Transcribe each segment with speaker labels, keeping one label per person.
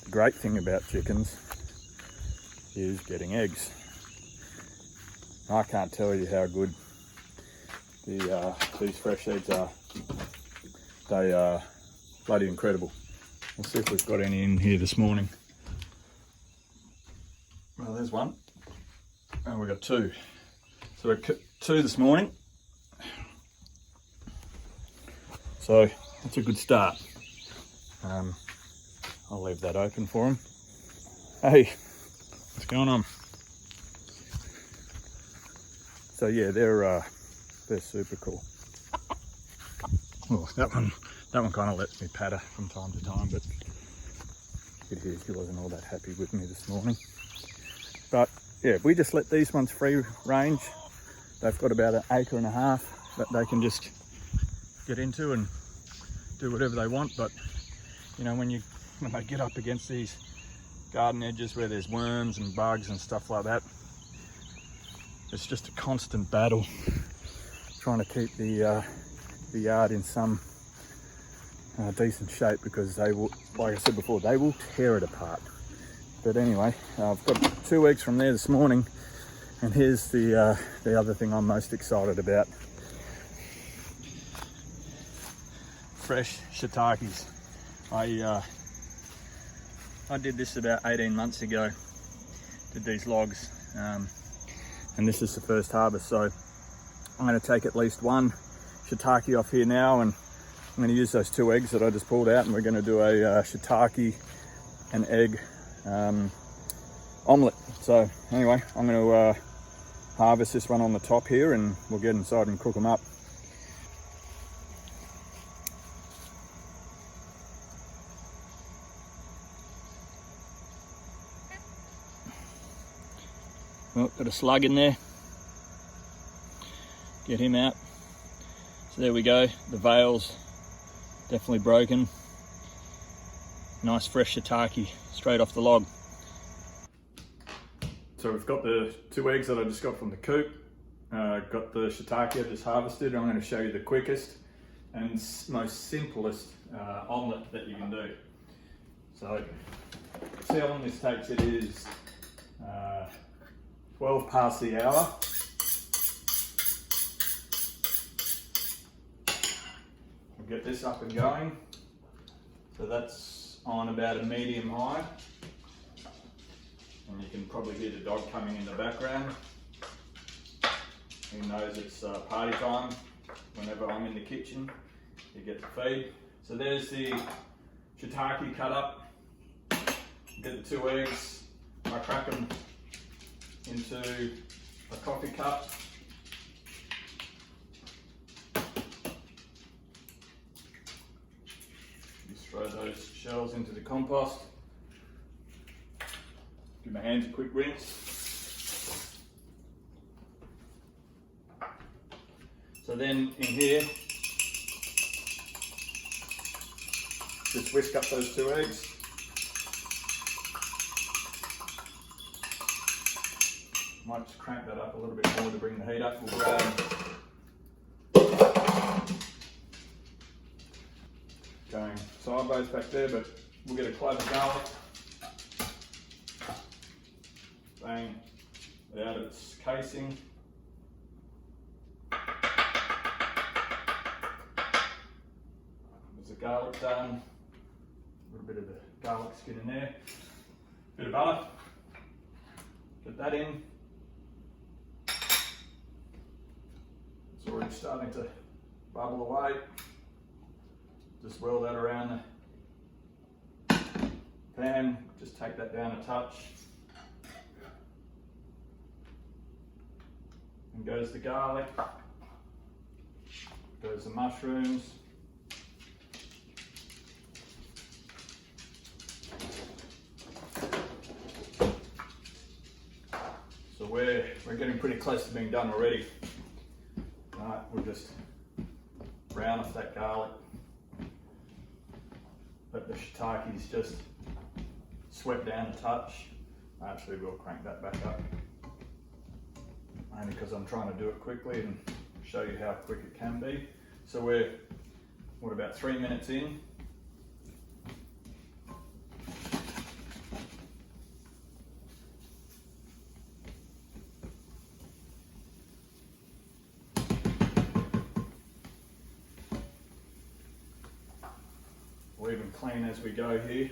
Speaker 1: The great thing about chickens is getting eggs. I can't tell you how good these fresh eggs are. They are bloody incredible. Let's see if we've got any in here this morning. Well, there's one. And we've got two. So we've got two this morning. So that's a good start. I'll leave that open for them. Hey, what's going on? So yeah, they're super cool. Oh, that one kind of lets me patter from time to time, but he wasn't all that happy with me this morning. But yeah, we just let these ones free range. They've got about 1.5 acres that they can just get into and do whatever they want. But you know, when they get up against these garden edges where there's worms and bugs and stuff like that, it's just a constant battle trying to keep the yard in some decent shape, because they will, like I said before, they will tear it apart. But anyway, I've got 2 eggs from there this morning, and here's the other thing I'm most excited about. Fresh shiitakes. I did this about 18 months ago, did these logs, and this is the first harvest, so I'm going to take at least one shiitake off here now, and I'm going to use those 2 eggs that I just pulled out, and we're going to do a shiitake and egg omelette. So anyway, I'm going to harvest this one on the top here, and we'll get inside and cook them up. Oh, got a slug in there. Get him out. So there we go. The veil's definitely broken. Nice fresh shiitake straight off the log. So we've got the 2 eggs that I just got from the coop. Got the shiitake I just harvested. I'm going to show you the quickest and most simplest omelette that you can do. So see how long this takes. It is 12 past the hour. We'll get this up and going. So that's on about a medium high. And you can probably hear the dog coming in the background. He knows it's party time. Whenever I'm in the kitchen, he gets a feed. So there's the shiitake cut up. Get the 2 eggs. I crack them into a coffee cup. Just throw those shells into the compost. Give my hands a quick rinse. So then in here, just whisk up those 2 eggs. Might just crank that up a little bit more to bring the heat up. We'll grab going sideways back there, but we'll get a clove of garlic. Bang it out of its casing. There's the garlic done. A little bit of the garlic skin in there. Bit of butter. Get that in. It's already starting to bubble away. Just whirl that around the pan. Just take that down a touch. And goes the garlic. Goes the mushrooms. So we're getting pretty close to being done already. Right, we'll just brown off that garlic. Let the shiitake's just sweat down a touch. Actually, we'll crank that back up. Only because I'm trying to do it quickly and show you how quick it can be. So we're, about 3 minutes in. We'll even clean as we go here.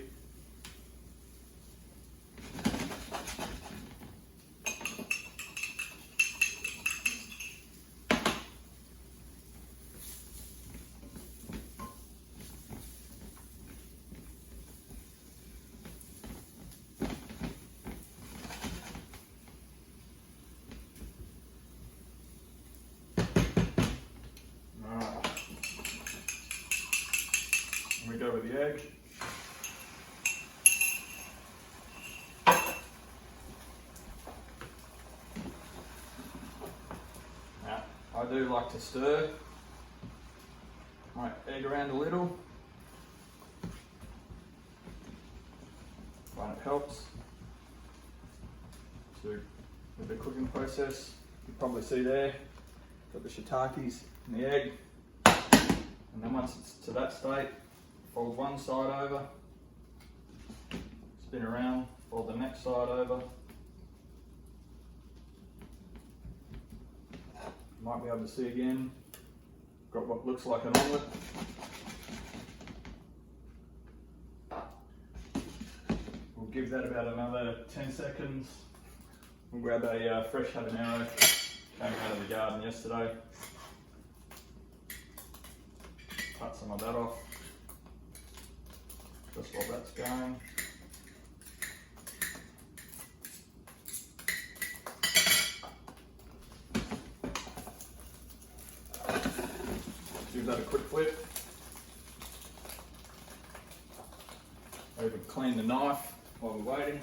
Speaker 1: We go with the egg. Now, I do like to stir my egg around a little. Find it helps with the cooking process. You probably see there, got the shiitakes and the egg. And then once it's to that state, fold one side over, spin around, fold the next side over. Might be able to see again, got what looks like an omelette. We'll give that about another 10 seconds. We'll grab a fresh habanero, came out of the garden yesterday. Cut some of that off. Just while that's going. Give that a quick flip. I even clean the knife while we're waiting.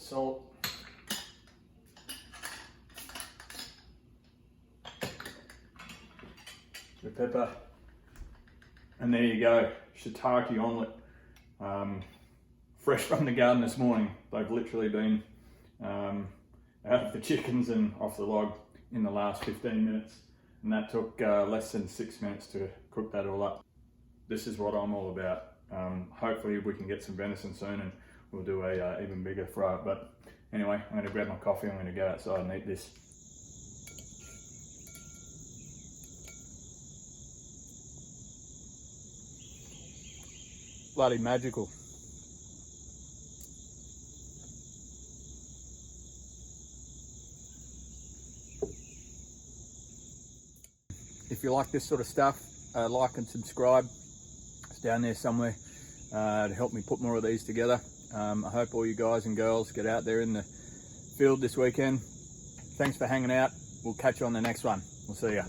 Speaker 1: Salt, the pepper, and there you go, shiitake omelette. Fresh from the garden this morning. They've literally been out of the chickens and off the log in the last 15 minutes, and that took less than 6 minutes to cook that all up. This is what I'm all about. Hopefully we can get some venison soon and we'll do a even bigger fry. But anyway, I'm going to grab my coffee. I'm going to go outside and eat this. Bloody magical. If you like this sort of stuff, like and subscribe. It's down there somewhere to help me put more of these together. I hope all you guys and girls get out there in the field this weekend. Thanks for hanging out. We'll catch you on the next one. We'll see ya.